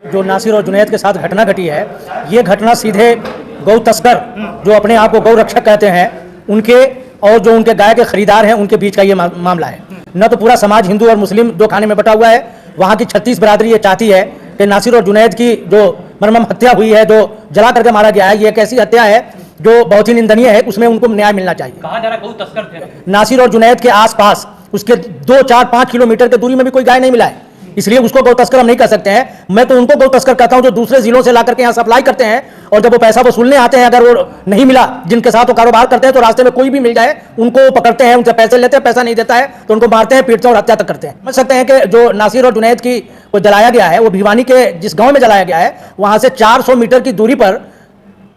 जो नासिर और जुनैद के साथ घटना घटी है, ये घटना सीधे गौ तस्कर जो अपने आप को गौ रक्षक कहते हैं उनके और जो उनके गाय के खरीदार हैं उनके बीच का ये मामला है। न तो पूरा समाज हिंदू और मुस्लिम दो खाने में बटा हुआ है। वहाँ की 36 बरादरी ये चाहती है कि नासिर और जुनैद की जो मरमम हत्या हुई है, जो जला करके मारा गया है, ये एक ऐसी हत्या है जो बहुत ही निंदनीय है, उसमें उनको न्याय मिलना चाहिए। कहा जा रहा है गौ तस्कर थे। नासिर और जुनैद के आसपास उसके 2, 4, 5 किलोमीटर की दूरी में भी कोई गाय नहीं मिला है, इसलिए उसको गौ तस्कर हम नहीं कह सकते हैं। मैं तो उनको गौ तस्कर कहता हूं जो दूसरे जिलों से ला करके यहाँ सप्लाई करते हैं और जब वो पैसा वसूलने आते हैं, अगर वो नहीं मिला, जिनके साथ वो कारोबार करते हैं, तो रास्ते में कोई भी मिल जाए उनको पकड़ते हैं, उनसे पैसे लेते हैं, पैसा नहीं देता है तो उनको मारते हैं, पीटते हैं और हत्या तक करते हैं। समझ सकते हैं कि जो नासिर और जुनैद की को जलाया गया है वो भिवानी के जिस गाँव में जलाया गया है, वहां से 400 मीटर की दूरी पर,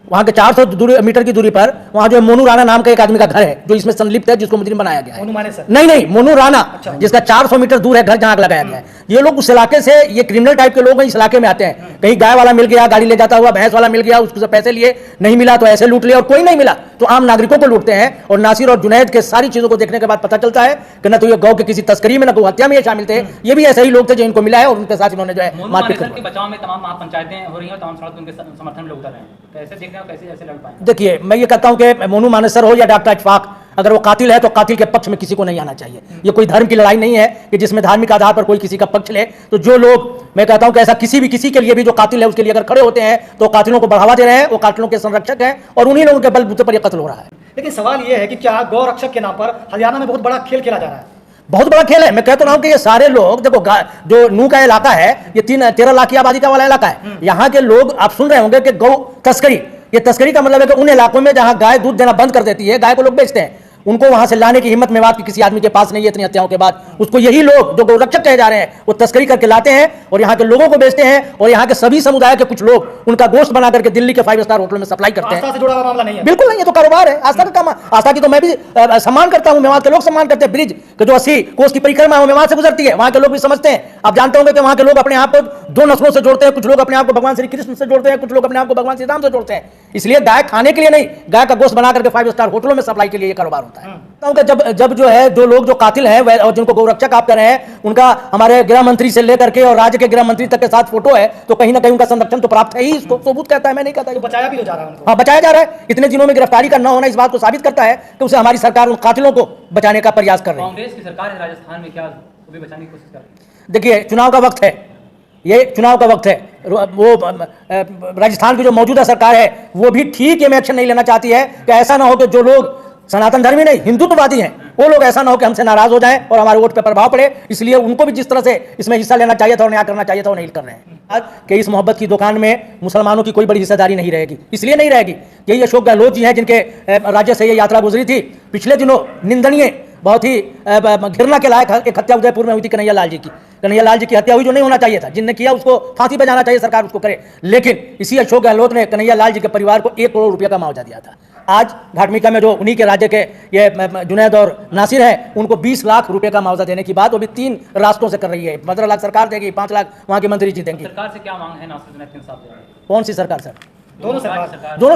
वहां के 400 मीटर की दूरी पर वहां जो मोनू राणा नाम का एक आदमी का घर है जो इसमें संलिप्त है, जिसको मुजरिम बनाया गया है। नहीं, मोनू राणा। अच्छा। जिसका 400 मीटर दूर है घर जहां लगाया गया है। ये लोग उस इलाके से, ये क्रिमिनल टाइप के लोग इस इलाके में आते हैं। कहीं गाय वाला मिल गया, गाड़ी ले जाता हुआ, भैंस वाला मिल गया, उससे पैसे लिए, नहीं मिला तो ऐसे लूट लिया, और कोई नहीं मिला तो आम नागरिकों को लूटते हैं। और नासिर और जुनैद के सारी चीजों को देखने के बाद पता चलता है कि न तो ये गौ के किसी तस्करी में, न गौ हत्या में ये शामिल थे, ये भी ऐसे ही लोग थे जो इनको मिला है और उनके साथ इन्होंने जो है मारपीट कर। बचाव में तमाम पंचायतें हो रही हैं, तमाम सड़क उनके समर्थन में लोग उतर रहे हैं, कैसे देख रहे हो, कैसे ऐसे लड़ पाएंगे? देखिए, मैं ये कहता हूं कि मोनू मानेसर हो या डॉक्टर इत्तेफाक, अगर वो कातिल है तो कातिल के पक्ष में किसी को नहीं आना चाहिए। ये कोई धर्म की लड़ाई नहीं है कि जिसमें धार्मिक आधार पर कोई किसी का पक्ष ले। तो जो लोग, मैं कहता हूं कि ऐसा किसी के लिए भी जो कातिल है उसके लिए अगर खड़े होते हैं तो कातिलों को बढ़ावा दे रहे हैं, वो कातिलों के संरक्षक हैं और उन्हीं लोगों के बलबूते पर यह कत्ल हो रहा है। लेकिन सवाल यह है कि क्या गौ रक्षक के नाम पर हरियाणा में बहुत बड़ा खेल खेला जा रहा है? बहुत बड़ा खेल है। मैं कहता हूं कि ये सारे लोग, देखो जो नू का इलाका है ये 13 लाख की आबादी का वाला इलाका है। यहाँ के लोग, आप सुन रहे होंगे कि गौ तस्करी, ये तस्करी का मतलब है कि उन इलाकों में जहां गाय दूध देना बंद कर देती है, गाय को लोग बेचते हैं, उनको वहां से लाने की हिम्मत मेवात की किसी आदमी के पास नहीं है। इतनी हत्याओं के बाद उसको यही लोग जो गौरक्षक कहे जा रहे हैं वो तस्करी करके लाते हैं और यहाँ के लोगों को बेचते हैं, और यहाँ के सभी समुदाय के कुछ लोग उनका गोश्त बना करके दिल्ली के 5 स्टार होटल में सप्लाई करते हैं। आस्था से जुड़ा हुआ मामला नहीं है? बिल्कुल नहीं, ये तो कारोबार है, आस्था का काम। आस्था की तो मैं भी सम्मान करता हूँ, मेवात के लोग सम्मान करते हैं। ब्रिज के जो 80 कोस की परिक्रमा है मेवात से गुजरती है, वहां के लोग भी समझते हैं। आप जानते होंगे कि वहां के लोग अपने आप को 2 नस्लों से जोड़ते हैं, कुछ लोग अपने आप को भगवान श्री कृष्ण से जोड़ते हैं, कुछ लोग अपने आप को भगवान श्री राम से जोड़ते हैं। इसलिए गाय खाने के लिए नहीं, गाय का गोश्त बना करके 5 स्टार होटलों में सप्लाई के लिए ये कारोबार होता है। जब जो है जो लोग जो कातिल हैं और जिनको गौरक्षक आप कर रहे हैं, उनका हमारे गृह मंत्री से लेकर के और राज्य के गृह मंत्री तक के साथ फोटो है, तो कहीं ना कहीं उनका संरक्षण तो प्राप्त है ही। इसको सबूत कहता है, मैं नहीं कहता। तो बचाया भी हो जा रहा है उनको। हाँ, बचाया जा रहा है। इतने दिनों में गिरफ्तारी का न होना इस बात को साबित करता है कि उसे हमारी सरकार उन कातिलों को बचाने का प्रयास कर रही है। कांग्रेस की सरकार है राजस्थान में, क्या वो भी बचाने की कोशिश कर रही है? देखिए, चुनाव का वक्त है, ये चुनाव का वक्त है। वो राजस्थान की जो मौजूदा सरकार है वो भी ठीक ये एक्शन नहीं लेना चाहती है कि ऐसा ना हो कि जो लोग सनातन धर्मी नहीं हिंदुत्ववादी हैं वो लोग ऐसा ना हो कि हमसे नाराज हो जाएं और हमारे वोट पे प्रभाव पड़े। इसलिए उनको भी जिस तरह से इसमें हिस्सा लेना चाहिए था और न्याय करना चाहिए था वो नहीं कर रहे हैं। आज कि इस मोहब्बत की दुकान में मुसलमानों की कोई बड़ी हिस्सेदारी नहीं रहेगी। इसलिए नहीं रहेगी, यही अशोक गहलोत जी हैं जिनके राज्य से ये यात्रा गुजरी थी। पिछले दिनों निंदनीय, बहुत ही घृणा के लायक एक हत्या उदयपुर में हुई थी कन्हैया लाल जी की। कन्हैया लाल जी की हत्या हुई जो नहीं होना चाहिए था, जिनने किया उसको फांसी पे जाना चाहिए, सरकार उसको करे। लेकिन इसी अशोक गहलोत ने कन्हैया लाल जी के परिवार को 1 करोड़ रुपये का मुआवजा दिया था। आज घाटमिका में जो उन्हीं के राज्य के ये जुनैद और नासिर हैं, उनको 20 लाख रुपए का मुआवजा देने की बात वो भी 3 रास्तों से कर रही है। 15 लाख सरकार देगी, 5 लाख वहाँ के मंत्री जी देंगे। सरकार से क्या मांग है नासिर जुनैद के साथ? कौन सी सरकार सर? दोनों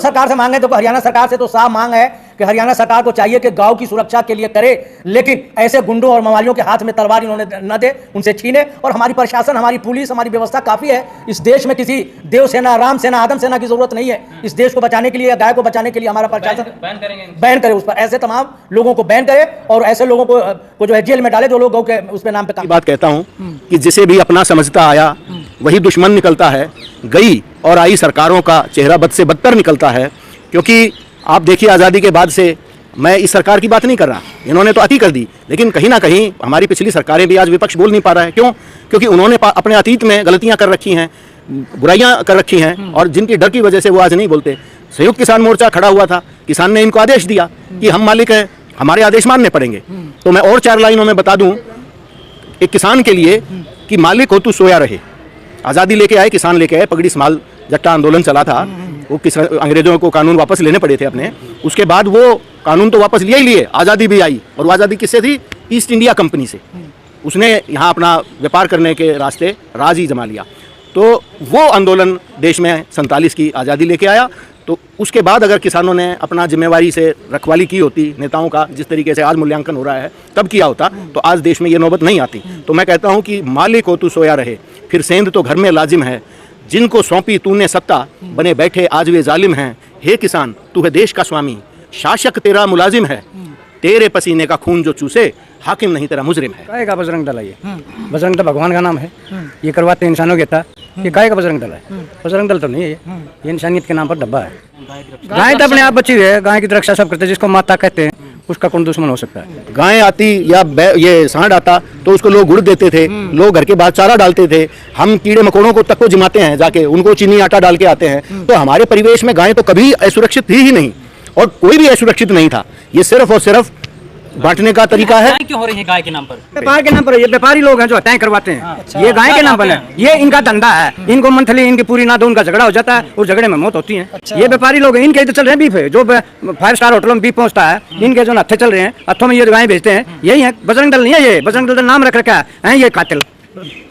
सरकार से मांगे। तो हरियाणा सरकार से तो साफ मांग है कि हरियाणा सरकार को चाहिए कि गांव की सुरक्षा के लिए करे, लेकिन ऐसे गुंडों और मवालियों के हाथ में तलवार इन्होंने न दे, उनसे छीने। और हमारी प्रशासन, हमारी पुलिस, हमारी व्यवस्था काफी है। इस देश में किसी देव सेना, राम सेना, आदम सेना की जरूरत नहीं है। इस देश को बचाने के लिए, गाय को बचाने के लिए हमारा प्रशासन बैन करे, उस पर ऐसे तमाम लोगों को बैन करे और ऐसे लोगों को जो है जेल में डाले जो लोग गौ के उस पर नाम पे। बात कहता हूँ कि जिसे भी अपना समझता आया वही दुश्मन निकलता है। गई और आई सरकारों का चेहरा बद से बदतर निकलता है। क्योंकि आप देखिए, आज़ादी के बाद से मैं इस सरकार की बात नहीं कर रहा, इन्होंने तो अति कर दी, लेकिन कहीं ना कहीं हमारी पिछली सरकारें भी आज विपक्ष बोल नहीं पा रहा है। क्यों? क्योंकि उन्होंने अपने अतीत में गलतियां कर रखी हैं, बुराइयां कर रखी हैं, और जिनकी डर की वजह से वो आज नहीं बोलते। संयुक्त किसान मोर्चा खड़ा हुआ था, किसान ने इनको आदेश दिया कि हम मालिक हैं, हमारे आदेश मानने पड़ेंगे। तो मैं और 4 लाइनों में बता दूं एक किसान के लिए कि मालिक हो तू सोया रहे। आज़ादी लेके आए, किसान लेके आए, पगड़ी समाल जट्टा आंदोलन चला था, वो अंग्रेजों को कानून वापस लेने पड़े थे अपने। उसके बाद वो कानून तो वापस लिए ही लिए, आज़ादी भी आई। और वो आज़ादी किससे थी? ईस्ट इंडिया कंपनी से। उसने यहाँ अपना व्यापार करने के रास्ते राज ही जमा लिया। तो वो आंदोलन देश में 47 की आज़ादी लेके आया। तो उसके बाद अगर किसानों ने अपना जिम्मेवारी से रखवाली की होती, नेताओं का जिस तरीके से आज मूल्यांकन हो रहा है, तब किया होता तो आज देश में ये नौबत नहीं आती। तो मैं कहता हूँ कि मालिक हो तू सोया रहे, फिर सेंध तो घर में लाजिम है, जिनको सौंपी तूने सत्ता, बने बैठे आज वे जालिम हैं। हे किसान, तू है देश का स्वामी, शासक तेरा मुलाजिम है, तेरे पसीने का खून जो चूसे, हाकिम नहीं तेरा मुजरिम है। काय का बजरंग दल है? ये बजरंग दल भगवान का नाम है, ये करवाते इंसानों के था। ये काय का बजरंग दल है? बजरंग दल तो नहीं है, ये इंसानियत के नाम पर डब्बा है। गाय तो अपने आप बची हुई है, गाय की रक्षा सब करते हैं। जिसको माता कहते हैं उसका कौन दुश्मन हो सकता है? गाय आती या ये सांड आता तो उसको लोग गुड़ देते थे, लोग घर के बाद चारा डालते थे। हम कीड़े मकोड़ों को तक को जिमाते हैं जाके, उनको चीनी आटा डाल के आते हैं। तो हमारे परिवेश में गाय तो कभी असुरक्षित थी ही नहीं, और कोई भी असुरक्षित नहीं था। ये सिर्फ और सिर्फ बांटने का तरीका है। क्यों हो रही है गाय के नाम पर? व्यापार के नाम पर। ये व्यापारी लोग हैं जो हत्याएं करवाते हैं। ये गाय के नाम पर है, ये इनका धंधा है। इनको मंथली इनकी पूरी ना दो, उनका झगड़ा हो जाता है और झगड़े में मौत होती है। ये व्यापारी लोग हैं, इनके इधर चल रहे हैं बीफ है, जो 5 स्टार होटलों में बीफ पहुंचता है, इनके जो हत्थे चल रहे हैं, हत्थों में ये गाय बेचते हैं, यही है। बजरंग दल नहीं है ये, बजरंग दल नाम रख रखा है ये कातिल।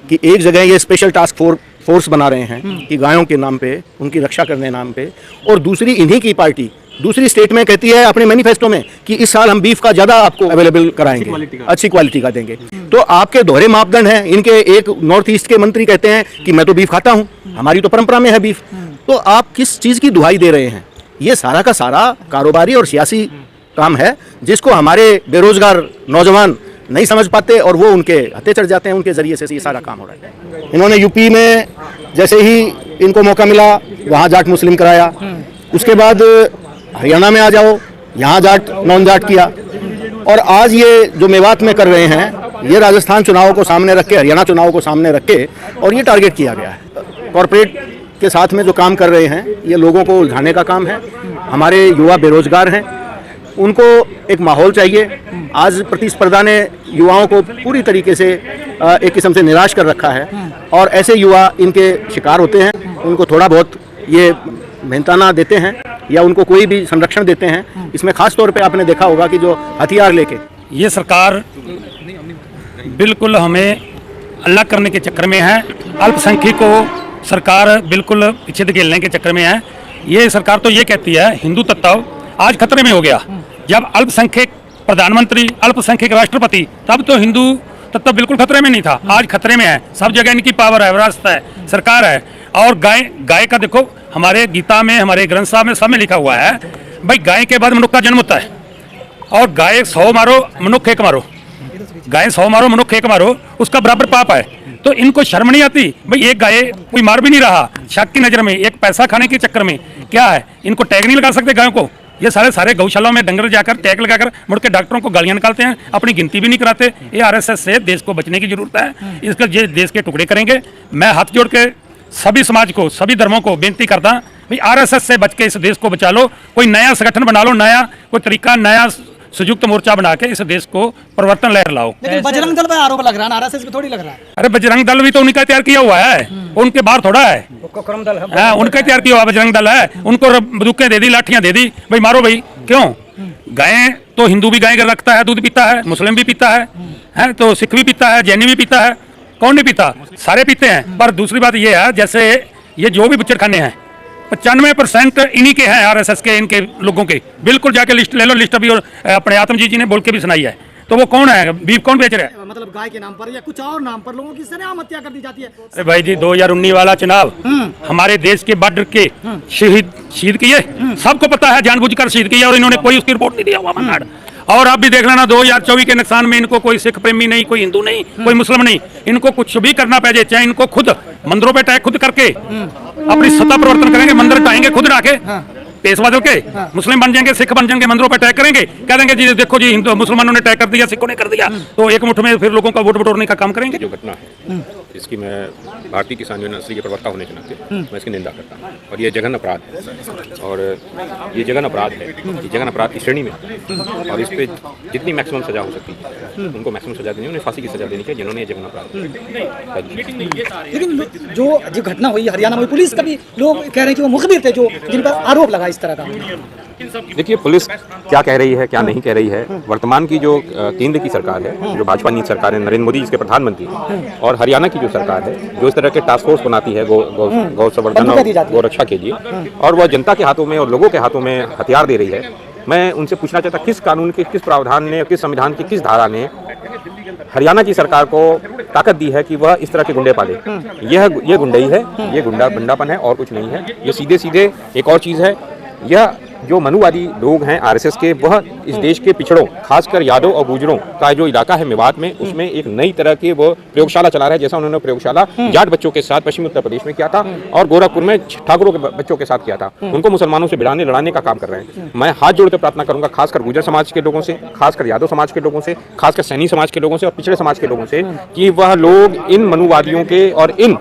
कि एक जगह ये स्पेशल टास्क फोर्स बना रहे हैं कि गायों के नाम पे, उनकी रक्षा करने नाम पे, और दूसरी इन्हीं की पार्टी दूसरी स्टेट में कहती है अपने मैनिफेस्टो में कि इस साल हम बीफ का ज्यादा आपको अवेलेबल कराएंगे, अच्छी क्वालिटी का देंगे। तो आपके दोहरे मापदंड हैं। इनके एक नॉर्थ ईस्ट के मंत्री कहते हैं कि मैं तो बीफ खाता हूं, हमारी तो परंपरा में है बीफ। तो आप किस चीज की दुहाई दे रहे हैं? ये सारा का सारा कारोबारी और सियासी काम है, जिसको हमारे बेरोजगार नौजवान नहीं समझ पाते और वो उनके हत्थे चढ़ जाते हैं। उनके जरिए से ये सारा काम हो रहा है। इन्होंने यूपी में जैसे ही इनको मौका मिला वहाँ जाट मुस्लिम कराया, उसके बाद हरियाणा में आ जाओ, यहाँ जाट नॉन जाट किया, और आज ये जो मेवात में कर रहे हैं, ये राजस्थान चुनाव को सामने रख के, हरियाणा चुनाव को सामने रख के, और ये टारगेट किया गया है। कॉरपोरेट के साथ में जो काम कर रहे हैं, ये लोगों को उलझाने का काम है। हमारे युवा बेरोजगार हैं, उनको एक माहौल चाहिए। आज प्रतिस्पर्धा ने युवाओं को पूरी तरीके से एक किस्म से निराश कर रखा है, और ऐसे युवा इनके शिकार होते हैं। उनको थोड़ा बहुत ये मेहनताना देते हैं या उनको कोई भी संरक्षण देते हैं। इसमें खास तौर पे आपने देखा होगा कि जो हथियार लेके ये सरकार बिल्कुल हमें अलग करने के चक्कर में है। अल्पसंख्यक को सरकार बिल्कुल पीछे धकेलने के चक्कर में है। ये सरकार तो ये कहती है हिंदू तत्व आज खतरे में हो गया। जब अल्पसंख्यक प्रधानमंत्री, अल्पसंख्यक राष्ट्रपति, तब तो हिंदू तत्व बिल्कुल खतरे में नहीं था। आज खतरे में है। सब जगह इनकी पावर है, विरासत है, सरकार है। और गाय का देखो, हमारे गीता में, हमारे ग्रंथ साहब में, सब में लिखा हुआ है भाई गाय के बाद मनुष्य का जन्म होता है, और गाय 100 मारो मनुष्य 1 मारो, गाय 100 मारो मनुष्य 1 मारो, उसका बराबर पाप है। तो इनको शर्म नहीं आती भाई? एक गाय कोई मार भी नहीं रहा, शक की नजर में, एक पैसा खाने के चक्कर में क्या है, इनको टैग नहीं लगा सकते गायों को? ये सारे गौशालाओं में डंगर जाकर टैग लगाकर मुड़ के डॉक्टरों को गालियां निकालते हैं, अपनी गिनती भी नहीं कराते। ये आरएसएस से देश को बचने की जरूरत है। इसके ये देश के टुकड़े करेंगे। मैं हाथ जोड़ के सभी समाज को, सभी धर्मों को बेनती करता भाई आरएसएस से बच के इस देश को बचा लो। कोई नया संगठन बना लो, नया कोई तरीका, नया संयुक्त मोर्चा बना के इस देश को परिवर्तन लहर लाओ। लेकिन बजरंग दल पे आरोप लग रहा है, आरएसएस पे थोड़ी लग रहा है। अरे बजरंग दल भी तो उन्हीं का तैयार किया हुआ है, उनके बाहर थोड़ा है। उनका तैयार किया हुआ बजरंग दल है। उनको बंदूकें दे दी, लाठियां दे दी, भाई मारो भाई। क्यों? गाय तो हिंदू भी गाय रखता है, दूध पीता है, मुस्लिम भी पीता है, तो सिख भी पीता है, जैनी भी पीता है। कौन नहीं पीता? सारे पीते हैं। पर दूसरी बात ये है, जैसे ये जो भी बुच्चड़खाने हैं 95% इन्हीं के हैं, आरएसएस के, इनके लोगों के। बिल्कुल जाके लिस्ट ले लो, लिस्ट अभी और अपने आत्मजी जी ने बोल के भी सुनाई है। तो वो कौन है? बीफ कौन बेच रहा है? मतलब गाय के नाम पर या कुछ और नाम पर लोगों की सरेआम हत्या कर दी जाती है। अरे भाई जी, 2019 वाला चुनाव हमारे देश के बॉर्डर के शहीद किए, सबको पता है, जानबूझकर शहीद किए, और इन्होंने कोई उसकी रिपोर्ट नहीं दिया हुआ मनाड़। और आप भी देख लेना 2024 के नुकसान में इनको कोई सिख प्रेमी नहीं, कोई हिंदू नहीं, कोई मुस्लिम नहीं, इनको कुछ भी करना पड़ जाए, चाहे इनको खुद मंदिरों पे अटैक खुद करके अपनी सत्ता परिवर्तन करेंगे, मंदिर ढाएंगे खुद ढाके, पेश बदल के, मुस्लिम बन जाएंगे, सिख बन जाएंगे, मंदिरों पर अटैक करेंगे, कह देंगे जी देखो जी हिंदू मुसलमानों ने अटैक कर दिया, सिखों ने कर दिया, तो एक मुठ में फिर लोगों का वोट बटोरने का काम करेंगे। जो घटना है इसकी मैं भारतीय किसान यूनिवर्सिटी के प्रवक्ता होने के नाते मैं इसकी निंदा करता हूँ, और ये जघन्य अपराध है, और ये जघन्य अपराध है, ये जघन्य अपराध की श्रेणी में, और इस पे जितनी मैक्सिमम सजा हो सकती है उनको मैक्सिमम सजा देनी, उन्हें फांसी की सजा देनी चाहिए जिन्होंने ये जघन्य अपराध। लेकिन जो घटना हुई हरियाणा में, पुलिस का भी लोग कह रहे हैं कि वो मुखबिर थे जो जिन पर आरोप लगा इस तरह का। देखिए पुलिस क्या कह रही है, क्या नहीं कह रही है। वर्तमान की जो केंद्र की सरकार है, जो भाजपा नीति सरकार है, नरेंद्र मोदी इसके प्रधानमंत्री हैं, और हरियाणा की जो सरकार है जो इस तरह के टास्क फोर्स बनाती है गौ संवर्धन और गौ रक्षा के लिए, और वह जनता के हाथों में और लोगों के हाथों में हथियार दे रही है, मैं उनसे पूछना चाहता किस कानून के, किस प्रावधान ने, किस संविधान की किस धारा ने हरियाणा की सरकार को ताकत दी है कि वह इस तरह के गुंडे पाले। ये गुंडई है, ये गुंडापन है और कुछ नहीं है। ये सीधे सीधे एक और चीज़ है, यह जो मनुवादी लोग हैं आरएसएस के, वह इस देश के पिछड़ों खासकर यादव और गुजरों का जो इलाका है मेवात में, उसमें एक नई तरह की वो प्रयोगशाला चला रहा है। जैसा उन्होंने प्रयोगशाला जाट बच्चों के साथ पश्चिमी उत्तर प्रदेश में किया था और गोरखपुर में ठाकुरों के बच्चों के साथ किया था, उनको मुसलमानों से भिड़ाने लड़ाने का काम कर रहे हैं। मैं हाथ जोड़कर प्रार्थना करूंगा खासकर गुजर समाज के लोगों से, खासकर यादव समाज के लोगों से, खासकर सैनी समाज के लोगों से और पिछड़े समाज के लोगों से कि वह लोग इन मनुवादियों के और इन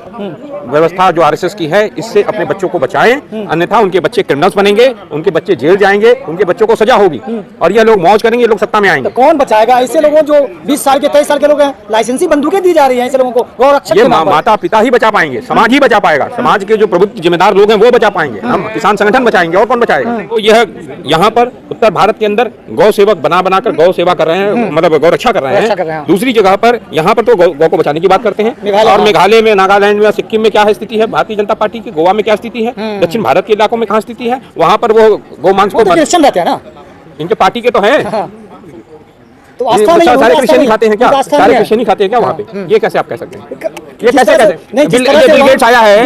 व्यवस्था जो आरएसएस की है इससे अपने बच्चों को बचाएं, अन्यथा उनके बच्चे क्रिमिनल्स बनेंगे, उनके बच्चे जेल जाएंगे, उनके बच्चों को सजा होगी और ये लोग मौज करेंगे, ये लोग सत्ता में आएंगे। तो कौन बचाएगा ऐसे लोगों जो 20 साल के 23 साल के लोग हैं, लाइसेंसी बंदूकें दी जा रही हैं ऐसे लोगों को, गौरक्षक ये माता पिता ही बचा पाएंगे, समाज ही बचा पाएगा, समाज के जो प्रबुद्ध जिम्मेदार लोग हैं वो बचा पाएंगे, हम किसान संगठन बचाएंगे और कौन बचाएगा। तो यह यहाँ पर उत्तर भारत के अंदर गौ सेवक बनाकर गौ सेवा कर रहे हैं, मतलब गौ रक्षा कर रहे हैं। दूसरी जगह पर यहाँ पर तो गौ को बचाने की बात करते हैं और मेघालय में, नागालैंड में, सिक्किम में क्या है स्थिति है, भारतीय जनता पार्टी की गोवा में क्या स्थिति है, दक्षिण भारत के इलाकों में कहाँ स्थिति है, वहाँ पर वो गौमांस को रहते हैं ना, इनके पार्टी के तो है। तो आस्था नहीं, सारे क्रिश्चियन ही खाते हैं क्या, सारे क्रिश्चियन ही खाते हैं क्या वहाँ पे, ये कैसे आप कह सकते हैं, ये कैसे कहते? बिल गेट्स आया है,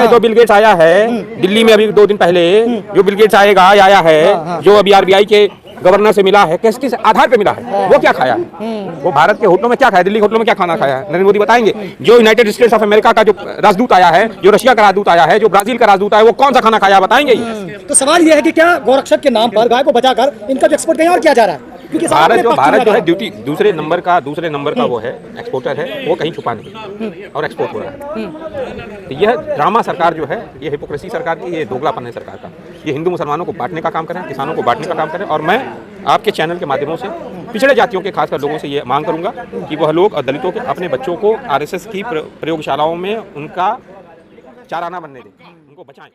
जो बिल गेट्स आया है दिल्ली में अभी 2 दिन पहले, जो बिल गेट्स आया है, जो अभी आरबीआई के गवर्नर से मिला है, किस आधार पे मिला है, वो क्या खाया है, वो भारत के होटलों में क्या खाया, दिल्ली के होटलों में क्या खाना खाया है, नरेंद्र मोदी बताएंगे। जो यूनाइटेड स्टेट्स ऑफ अमेरिका का जो राजदूत आया है, जो रशिया का राजदूत आया है, जो ब्राजील का राजदूत आया है, वो कौन सा खाना खाया बताएंगे। तो सवाल ये है कि क्या गौरक्षक के नाम पर गाय को बचाकर इनका जो एक्सपोर्ट कहीं और किया जा रहा है, क्योंकि भारत जो है ड्यूटी दूसरे नंबर का वो है, एक्सपोर्टर है, वो कहीं छुपा नहीं और एक्सपोर्ट हो रहा है। तो यह ड्रामा सरकार जो है, ये हिपोक्रेसी सरकार की, ये दोगलापन है सरकार का, ये हिंदू मुसलमानों को बांटने का काम करें, किसानों को बांटने का काम करें। और मैं आपके चैनल के माध्यमों से पिछड़े जातियों के खासकर लोगों से ये मांग करूंगा कि वह लोग और दलितों के अपने बच्चों को आरएसएस की प्रयोगशालाओं में उनका चाराना बनने दें, उनको बचाएं।